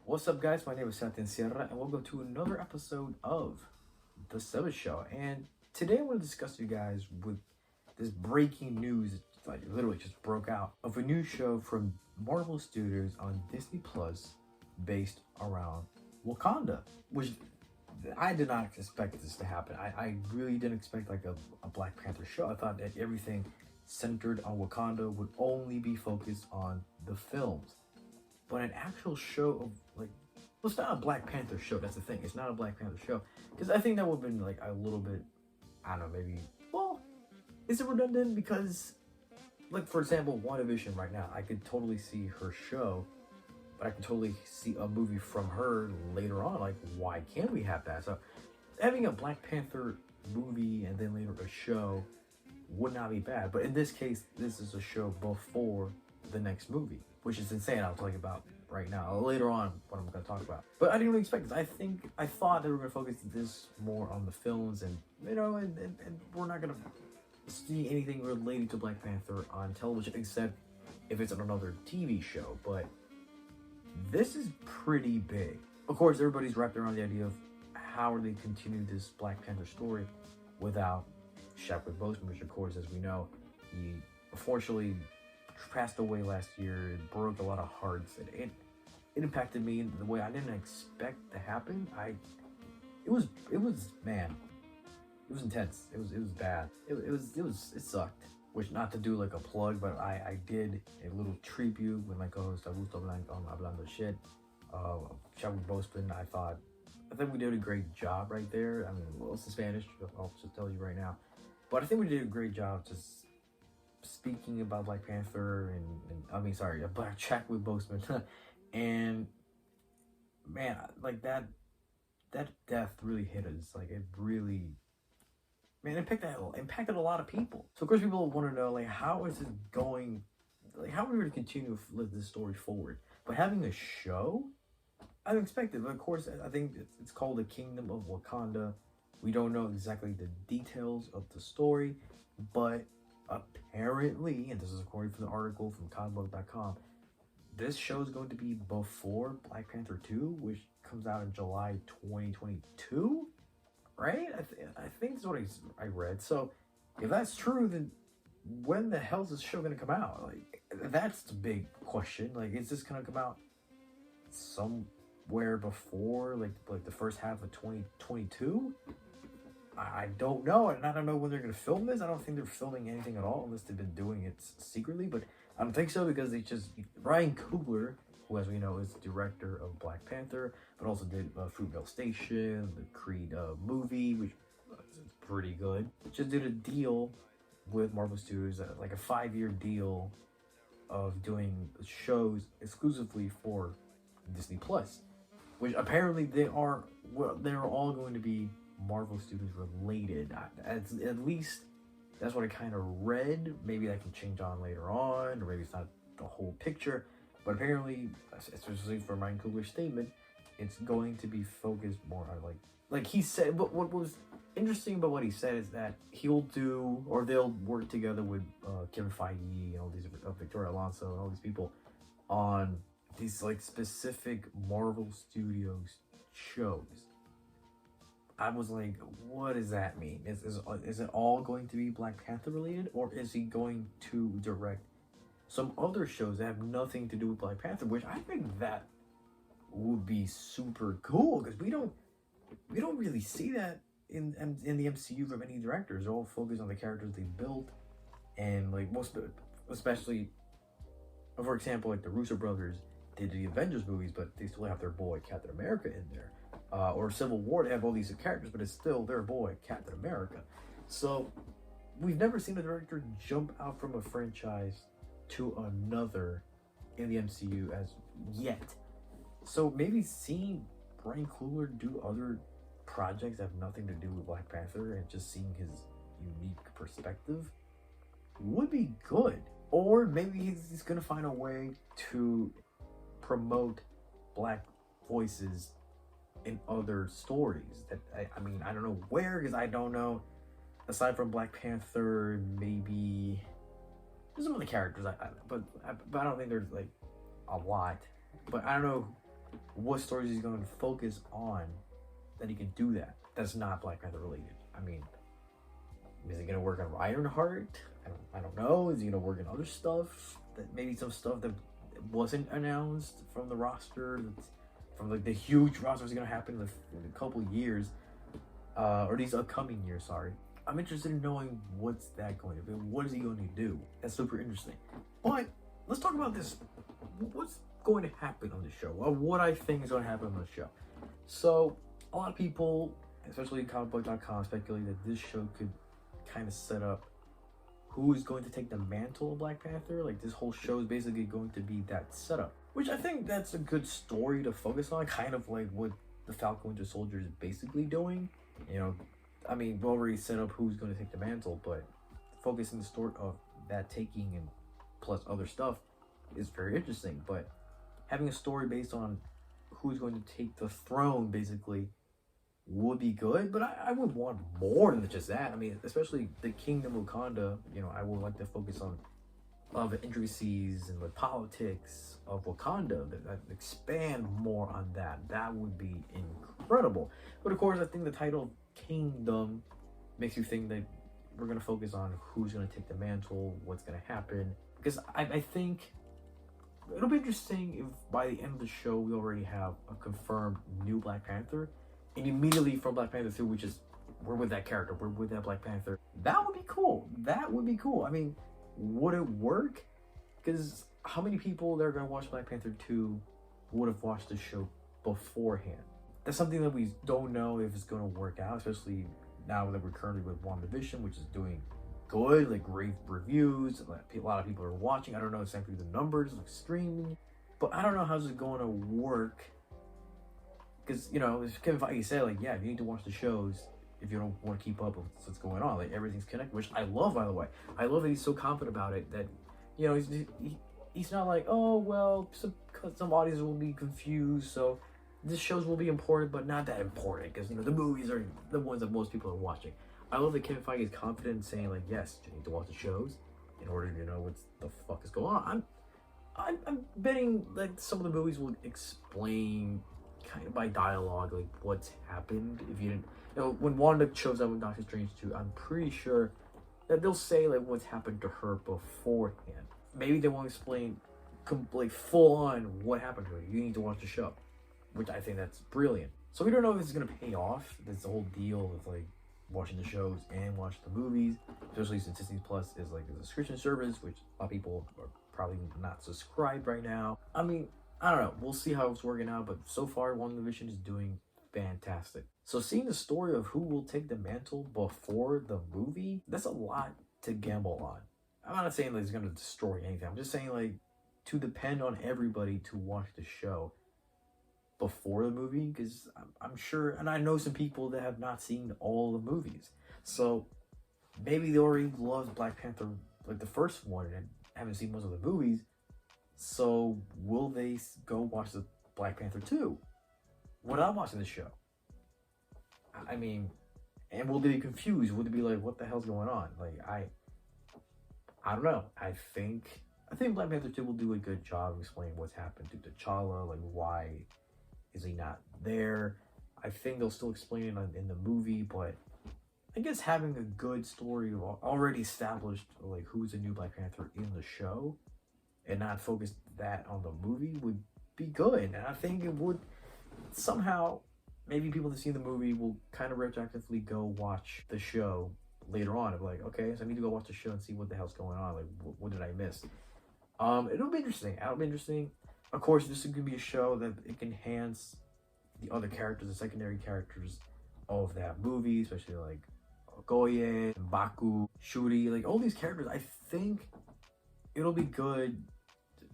What's up, guys? My name is Sebastián, and welcome to another episode of The Seba Show. And today I want to discuss you guys with this breaking news, like literally just broke out, of a new show from Marvel Studios on Disney Plus based around Wakanda, which I did not expect this to happen. I really didn't expect like a Black Panther show. I thought that everything centered on Wakanda would only be focused on the films. But an actual show of like, well, it's not a Black Panther show. That's the thing. It's not a Black Panther show because I think that would have been like a little bit, I don't know, maybe. Well, is it redundant? Because, like for example, WandaVision right now, I could totally see her show, but I can totally see a movie from her later on. Like, why can't we have that? So, having a Black Panther movie and then later a show would not be bad. But in this case, this is a show before the next movie, which is insane. I'll tell you about right now, later on, what I'm going to talk about. But I didn't really expect this. I thought they were going to focus this more on the films, and you know, and we're not going to see anything related to Black Panther on television, except if it's on another TV show. But this is pretty big. Of course, everybody's wrapped around the idea of how are they continue this Black Panther story without Chadwick Boseman, which of course, as we know, he unfortunately passed away last year. It broke a lot of hearts, and it impacted me in the way I didn't expect to happen. It was man, it was intense. It was bad. It sucked. Which, not to do like a plug, but I did a little tribute with my co-host Augusto Blanco on Hablando Shit. Chadwick Boseman, I think we did a great job right there. I mean, well, it's in Spanish, I'll just tell you right now. But I think we did a great job just speaking about Black Panther and Black Chadwick Boseman. And man, like that death really hit us. Like, it really, man, it impacted a lot of people. So of course people want to know, like, how is this going, like, how are we going to continue to live this story forward? But having a show, I expected. But of course, I think it's called The Kingdom of Wakanda. We don't know exactly the details of the story, but apparently, and this is according to the article from comicbook.com, this show is going to be before Black Panther 2, which comes out in July 2022, right? I think that's what I read. So if that's true, then when the hell is this show going to come out? Like, that's the big question. Like, is this going to come out somewhere before, like the first half of 2022? I don't know, and I don't know when they're going to film this. I don't think they're filming anything at all, unless they've been doing it secretly, but I don't think so, because Ryan Coogler, who, as we know, is the director of Black Panther, but also did Fruitvale Station, the Creed movie, which is pretty good, just did a deal with Marvel Studios, like a 5-year deal of doing shows exclusively for Disney Plus, which apparently they're all going to be Marvel Studios related. At least that's what I kind of read. Maybe that can change on later on, or maybe it's not the whole picture. But apparently, especially from Ryan Coogler's statement, it's going to be focused more on like he said. But what was interesting about what he said is that they'll work together with Kevin Feige and all these Victoria Alonso and all these people on these like specific Marvel Studios shows. I was like, what does that mean? Is it all going to be Black Panther related, or is he going to direct some other shows that have nothing to do with Black Panther? Which I think that would be super cool, because we don't really see that in the MCU from any directors. They're all focused on the characters they built, and like especially, for example, like the Russo brothers did the Avengers movies, but they still have their boy Captain America in there. Or Civil War, they have all these characters, but it's still their boy, Captain America. So, we've never seen a director jump out from a franchise to another in the MCU as yet. So, maybe seeing Ryan Coogler do other projects that have nothing to do with Black Panther and just seeing his unique perspective would be good. Or maybe he's going to find a way to promote Black voices in other stories that I don't know where, because I don't know, aside from Black Panther, maybe there's some other characters but I don't think there's like a lot. But I don't know what stories he's going to focus on that he can do that. That's not Black Panther related. I mean, is he gonna work on Ironheart? I don't know. Is he gonna work on other stuff? That maybe some stuff that wasn't announced from the roster, that's from like the huge roster is gonna happen in a couple years, or these upcoming years. Sorry, I'm interested in knowing what's that going to be. What is he going to do? That's super interesting. But let's talk about this. What's going to happen on the show? Well, what I think is going to happen on the show. So a lot of people, especially comicbook.com, speculate that this show could kind of set up who is going to take the mantle of Black Panther. Like, this whole show is basically going to be that setup, which I think that's a good story to focus on, kind of like what the Falcon Winter Soldier is basically doing. You know, I mean, we already set up who's going to take the mantle, but focusing the story of that taking and plus other stuff is very interesting. But having a story based on who's going to take the throne basically would be good, but I would want more than just that. I mean, especially the Kingdom of Wakanda, you know, I would like to focus on the intricacies and the politics of Wakanda, that expand more on that. That would be incredible. But of course, I think the title Kingdom makes you think that we're going to focus on who's going to take the mantle, what's going to happen, because I think it'll be interesting if by the end of the show we already have a confirmed new Black Panther, and immediately from Black Panther 2, which is, we're with that character, we're with that Black Panther. That would be cool. That would be cool. I mean, would it work? Because how many people that are going to watch Black Panther 2 would have watched the show beforehand? That's something that we don't know if it's going to work out, especially now that we're currently with WandaVision, which is doing good, like great reviews. A lot of people are watching. I don't know exactly the numbers, like streaming, but I don't know how's it going to work. Because, you know, as Kevin Feige said, like, yeah, you need to watch the shows if you don't want to keep up with what's going on. Like, everything's connected, which I love, by the way. I love that he's so confident about it, that, you know, he's not like, oh, well, some audiences will be confused, so this shows will be important, but not that important, because, you know, the movies are the ones that most people are watching. I love that Kevin Feige is confident in saying, like, yes, you need to watch the shows in order to know what the fuck is going on. I'm betting, like, some of the movies will explain kind of by dialogue, like, what's happened. If you didn't, you know, when Wanda shows up in Doctor Strange 2, I'm pretty sure that they'll say, like, what's happened to her beforehand. Maybe they won't explain like full on what happened to her. You need to watch the show, which I think that's brilliant. So we don't know if this is gonna pay off. This whole deal with like watching the shows and watch the movies, especially since Disney Plus is like a subscription service, which a lot of people are probably not subscribed right now. I mean, I don't know. We'll see how it's working out, but so far, WandaVision is doing fantastic. So seeing the story of who will take the mantle before the movie, that's a lot to gamble on. I'm not saying that it's going to destroy anything. I'm just saying, like, to depend on everybody to watch the show before the movie, because I'm sure, and I know some people that have not seen all the movies. So maybe they already loved Black Panther, like the first one, and haven't seen most of the movies. So will they go watch the Black Panther 2 without watching the show? I mean, and will they be confused? Will they be like, what the hell's going on? Like, I don't know. I think Black Panther 2 will do a good job of explaining what's happened to T'Challa, like why is he not there. I think they'll still explain it in the movie, but I guess having a good story already established, like who's the new Black Panther in the show, and not focus that on the movie would be good. And I think it would somehow, maybe people that see the movie will kind of retroactively go watch the show later on. Of like, okay, so I need to go watch the show and see what the hell's going on. Like, what did I miss? It'll be interesting. It'll be interesting. Of course, this is gonna be a show that it can enhance the other characters, the secondary characters of that movie, especially like Okoye, Baku, Shuri, like all these characters. I think it'll be good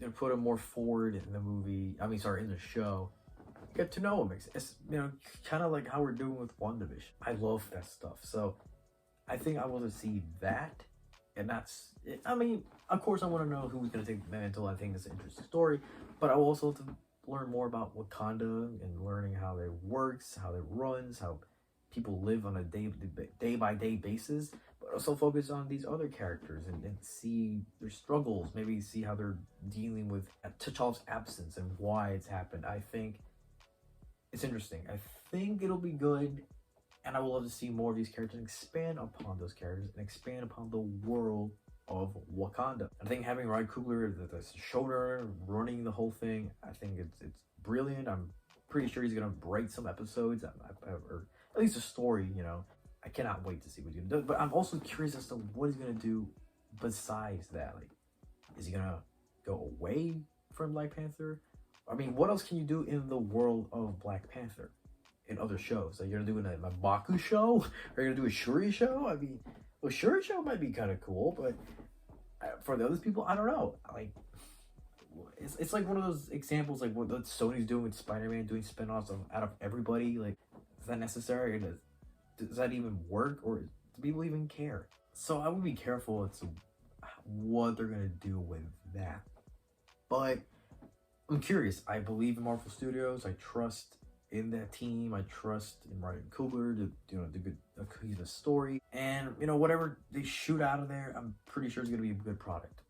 to put them more forward in the movie. I mean, sorry, in the show. Get to know them. It's, you know, kind of like how we're doing with WandaVision. I love that stuff. So I think I want to see that. And that's it. I mean, of course, I want to know who's going to take the mantle. I think it's an interesting story. But I also want to learn more about Wakanda and learning how it works, how it runs, how people live on a day-by-day basis. But also focus on these other characters and see their struggles. Maybe see how they're dealing with T'Challa's absence and why it's happened. I think it's interesting. I think it'll be good, and I would love to see more of these characters and expand upon those characters and expand upon the world of Wakanda. I think having Ryan Coogler, the showrunner, running the whole thing, I think it's brilliant. I'm pretty sure he's gonna write some episodes, or at least a story. You know, I cannot wait to see what he's gonna do. But I'm also curious as to what he's gonna do besides that. Like, is he gonna go away from Black Panther? I mean, what else can you do in the world of Black Panther in other shows? Like, you're gonna do a M'Baku show? Are you gonna do a Shuri show? I mean, well, Shuri show might be kind of cool, but for the other people, I don't know. Like, it's like one of those examples, like what Sony's doing with Spider-Man, doing spin-offs out of everybody. Like, is that necessary? Does that even work, or do people even care? So I would be careful as to what they're gonna do with that. But I'm curious. I believe in Marvel Studios. I trust in that team. I trust in Ryan Coogler to do a cohesive story. And whatever they shoot out of there, I'm pretty sure it's gonna be a good product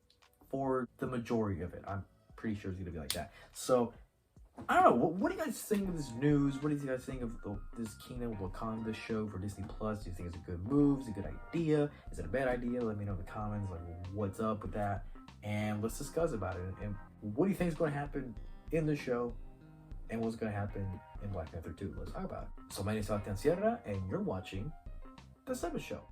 for the majority of it. I'm pretty sure it's gonna be like that. So I don't know. What do you guys think of this news? What do you guys think of this Kingdom of Wakanda show for Disney Plus? Do you think it's a good move? Is it a good idea? Is it a bad idea? Let me know in the comments. Like, what's up with that? And let's discuss about it. And what do you think is going to happen in the show? And what's going to happen in Black Panther 2? Let's talk about it. So my name is Sebastián Productions, and you're watching The Seba Show.